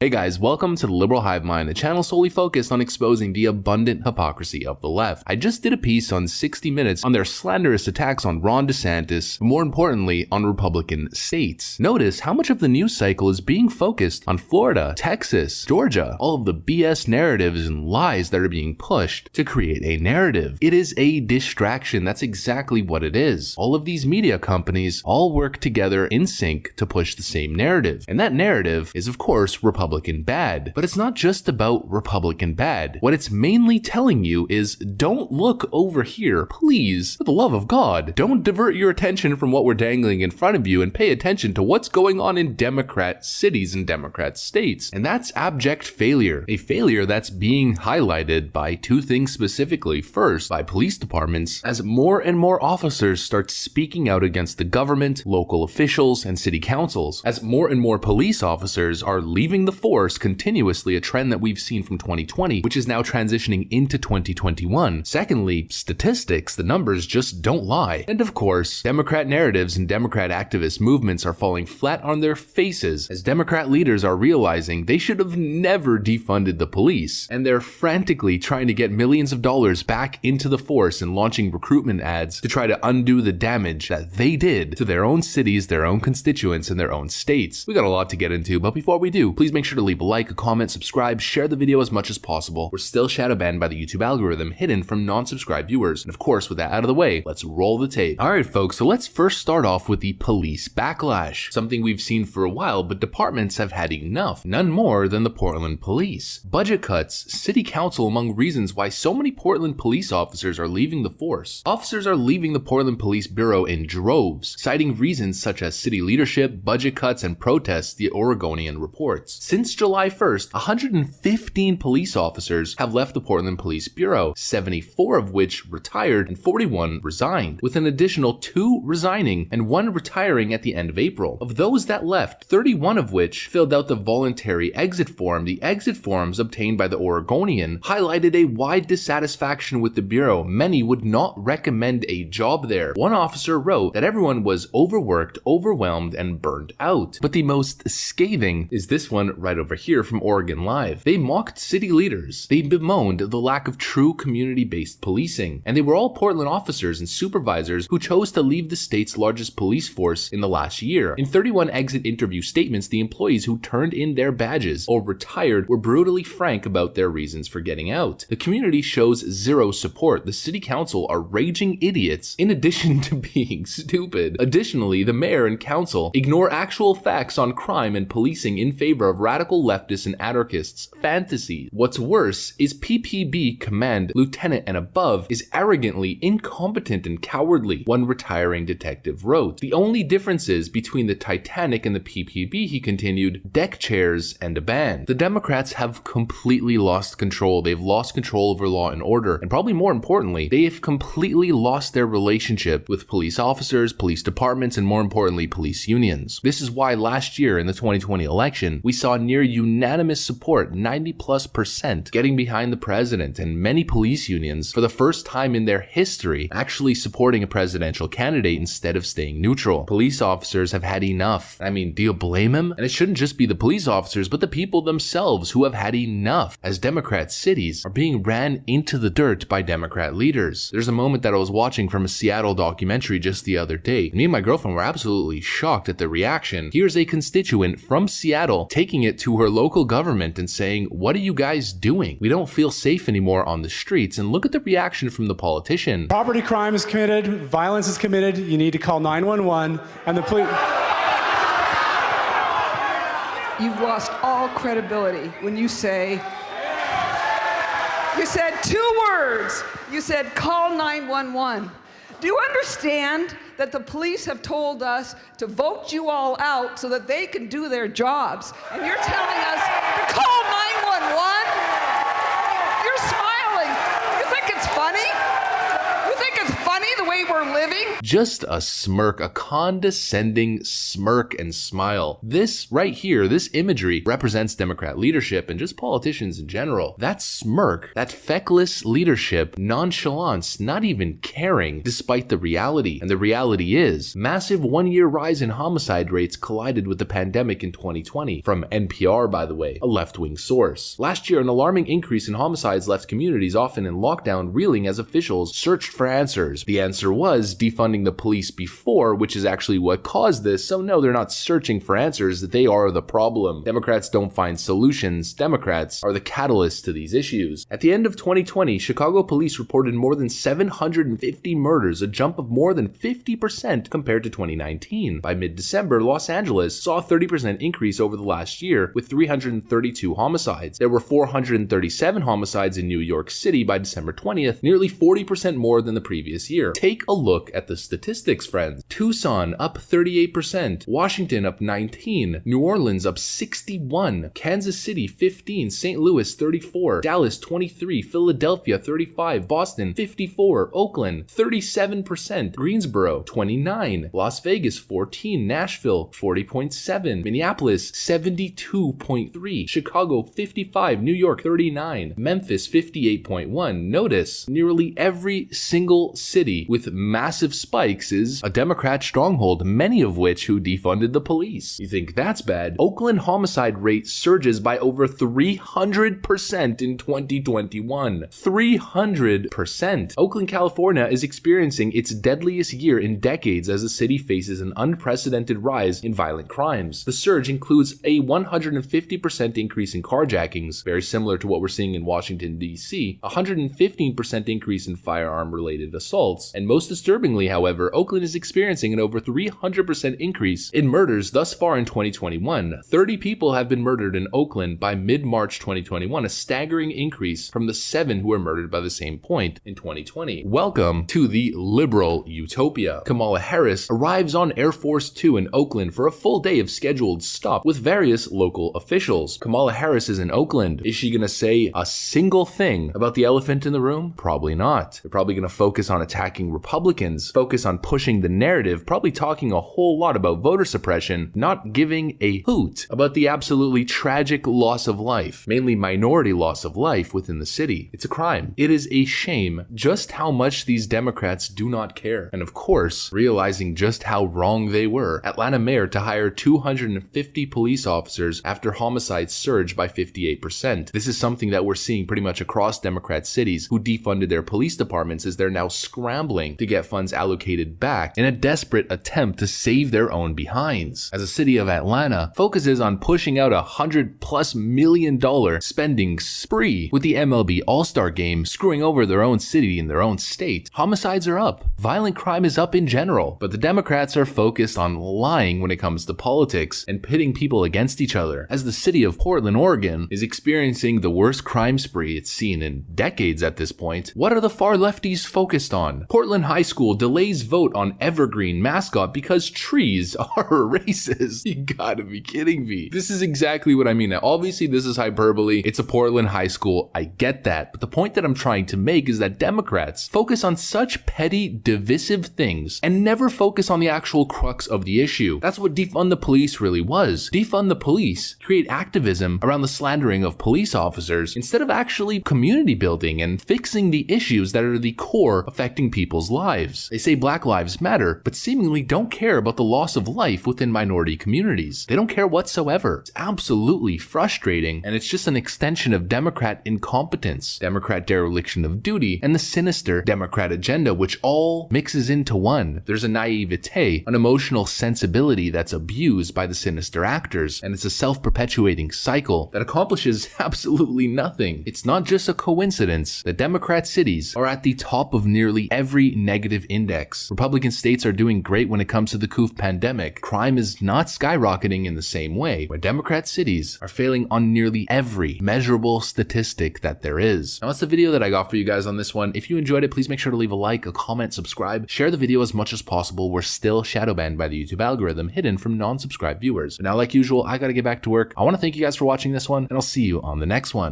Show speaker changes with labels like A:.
A: Hey guys, welcome to the Liberal Hive Mind, a channel solely focused on exposing the abundant hypocrisy of the left. I just did a piece on 60 Minutes on their slanderous attacks on Ron DeSantis, more importantly on Republican states. Notice how much of the news cycle is being focused on Florida, Texas, Georgia, all of the BS narratives and lies that are being pushed to create a narrative. It is a distraction. That's exactly what it is. All of these media companies all work together in sync to push the same narrative. And that narrative is, of course, Republican bad. But it's not just about Republican bad. What it's mainly telling you is don't look over here, please. For the love of God, don't divert your attention from what we're dangling in front of you and pay attention to what's going on in Democrat cities and Democrat states. And that's abject failure. A failure that's being highlighted by two things specifically. First, by police departments, as more and more officers start speaking out against the government, local officials, and city councils. As more and more police officers are leaving the force continuously, a trend that we've seen from 2020, which is now transitioning into 2021. Secondly, statistics, the numbers just don't lie. And of course, Democrat narratives and Democrat activist movements are falling flat on their faces as Democrat leaders are realizing they should have never defunded the police. And they're frantically trying to get millions of dollars back into the force and launching recruitment ads to try to undo the damage that they did to their own cities, their own constituents, and their own states. We got a lot to get into, but before we do, please make sure to leave a like, a comment, subscribe, share the video as much as possible. We're still shadow banned by the YouTube algorithm, hidden from non-subscribed viewers. And of course, with that out of the way, let's roll the tape. Alright folks, so let's first start off with the police backlash. Something we've seen for a while, but departments have had enough. None more than the Portland police. Budget cuts, city council among reasons why so many Portland police officers are leaving the force. Officers are leaving the Portland Police Bureau in droves, citing reasons such as city leadership, budget cuts, and protests, the Oregonian reports. Since July 1st, 115 police officers have left the Portland Police Bureau, 74 of which retired and 41 resigned, with an additional 2 resigning and 1 retiring at the end of April. Of those that left, 31 of which filled out the voluntary exit form. The exit forms obtained by the Oregonian highlighted a wide dissatisfaction with the Bureau. Many would not recommend a job there. One officer wrote that everyone was overworked, overwhelmed, and burned out. But the most scathing is this one right over here from Oregon Live. They mocked city leaders. They bemoaned the lack of true community-based policing. And they were all Portland officers and supervisors who chose to leave the state's largest police force in the last year. In 31 exit interview statements, the employees who turned in their badges or retired were brutally frank about their reasons for getting out. The community shows zero support. The city council are raging idiots in addition to being stupid. Additionally, the mayor and council ignore actual facts on crime and policing in favor of radical leftists and anarchists' fantasies. What's worse is PPB command lieutenant and above is arrogantly incompetent and cowardly, one retiring detective wrote. The only differences between the Titanic and the PPB, he continued, deck chairs and a band. The Democrats have completely lost control. They've lost control over law and order, and probably more importantly, they have completely lost their relationship with police officers, police departments, and more importantly, police unions. This is why last year in the 2020 election, we saw near unanimous support, 90+%, getting behind the president, and many police unions, for the first time in their history, actually supporting a presidential candidate instead of staying neutral. Police officers have had enough. I mean, do you blame him? And it shouldn't just be the police officers, but the people themselves who have had enough, as Democrat cities are being ran into the dirt by Democrat leaders. There's a moment that I was watching from a Seattle documentary just the other day. Me and my girlfriend were absolutely shocked at the reaction. Here's a constituent from Seattle taking it to her local government and saying, "What are you guys doing? We don't feel safe anymore on the streets." And look at the reaction from the politician.
B: Property crime is committed, violence is committed, you need to call 911 and the police.
C: You've lost all credibility when you say, you said 2 words. You said, call 911. Do you understand that the police have told us to vote you all out so that they can do their jobs? And you're telling us to call 911? You're smiling. You think it's funny? You think it's funny the way we're living?
A: Just a smirk, a condescending smirk and smile. This right here, this imagery represents Democrat leadership and just politicians in general. That smirk, that feckless leadership, nonchalance, not even caring, despite the reality. And the reality is, massive one-year rise in homicide rates collided with the pandemic in 2020. From NPR, by the way, a left-wing source. Last year, an alarming increase in homicides left communities often in lockdown reeling as officials searched for answers. The answer was defunding the police before, which is actually what caused this. So no, they're not searching for answers, they are the problem. Democrats don't find solutions. Democrats are the catalyst to these issues. At the end of 2020, Chicago police reported more than 750 murders, a jump of more than 50% compared to 2019. By mid-December, Los Angeles saw a 30% increase over the last year with 332 homicides. There were 437 homicides in New York City by December 20th, nearly 40% more than the previous year. Take a look at the statistics, friends. Tucson up 38%, Washington up 19, New Orleans up 61, Kansas City 15, St. Louis 34, Dallas 23, Philadelphia 35, Boston 54, Oakland 37%, Greensboro 29, Las Vegas 14, Nashville 40.7, Minneapolis 72.3, Chicago 55, New York 39, Memphis 58.1. Notice, nearly every single city with massive spikes is a Democrat stronghold, many of which who defunded the police. You think that's bad? Oakland homicide rate surges by over 300% in 2021. 300%. Oakland, California is experiencing its deadliest year in decades as the city faces an unprecedented rise in violent crimes. The surge includes a 150% increase in carjackings, very similar to what we're seeing in Washington, D.C., a 115% increase in firearm-related assaults, and most disturbingly, however, Oakland is experiencing an over 300% increase in murders thus far in 2021. 30 people have been murdered in Oakland by mid-March 2021, a staggering increase from the 7 who were murdered by the same point in 2020. Welcome to the liberal utopia. Kamala Harris arrives on Air Force 2 in Oakland for a full day of scheduled stops with various local officials. Kamala Harris is in Oakland. Is she gonna say a single thing about the elephant in the room? Probably not. They're probably gonna focus on attacking Republicans, focus on pushing the narrative, probably talking a whole lot about voter suppression, not giving a hoot about the absolutely tragic loss of life, mainly minority loss of life within the city. It's a crime. It is a shame just how much these Democrats do not care. And of course, realizing just how wrong they were, Atlanta mayor to hire 250 police officers after homicides surged by 58%. This is something that we're seeing pretty much across Democrat cities who defunded their police departments as they're now scrambling to get funds allocated back in a desperate attempt to save their own behinds. As the city of Atlanta focuses on pushing out $100+ million spending spree with the MLB All-Star Game screwing over their own city and their own state, homicides are up. Violent crime is up in general, but the Democrats are focused on lying when it comes to politics and pitting people against each other. As the city of Portland, Oregon is experiencing the worst crime spree it's seen in decades at this point, what are the far lefties focused on? Portland High School delays vote on evergreen mascot because trees are racist. You gotta be kidding me. This is exactly what I mean. Now, obviously, this is hyperbole. It's a Portland high school. I get that. But the point that I'm trying to make is that Democrats focus on such petty, divisive things and never focus on the actual crux of the issue. That's what defund the police really was. Defund the police, create activism around the slandering of police officers instead of actually community building and fixing the issues that are the core affecting people's lives. They say Black Lives Matter, but seemingly don't care about the loss of life within minority communities. They don't care whatsoever. It's absolutely frustrating, and it's just an extension of Democrat incompetence, Democrat dereliction of duty, and the sinister Democrat agenda, which all mixes into one. There's a naivete, an emotional sensibility that's abused by the sinister actors, and it's a self-perpetuating cycle that accomplishes absolutely nothing. It's not just a coincidence that Democrat cities are at the top of nearly every negative index. Republican states are doing great when it comes to the COVID pandemic. Crime is not skyrocketing in the same way, where Democrat cities are failing on nearly every measurable statistic that there is. Now, that's the video that I got for you guys on this one. If you enjoyed it, please make sure to leave a like, a comment, subscribe, share the video as much as possible. We're still shadow banned by the YouTube algorithm, hidden from non-subscribed viewers. But now, like usual, I gotta get back to work. I want to thank you guys for watching this one, and I'll see you on the next one.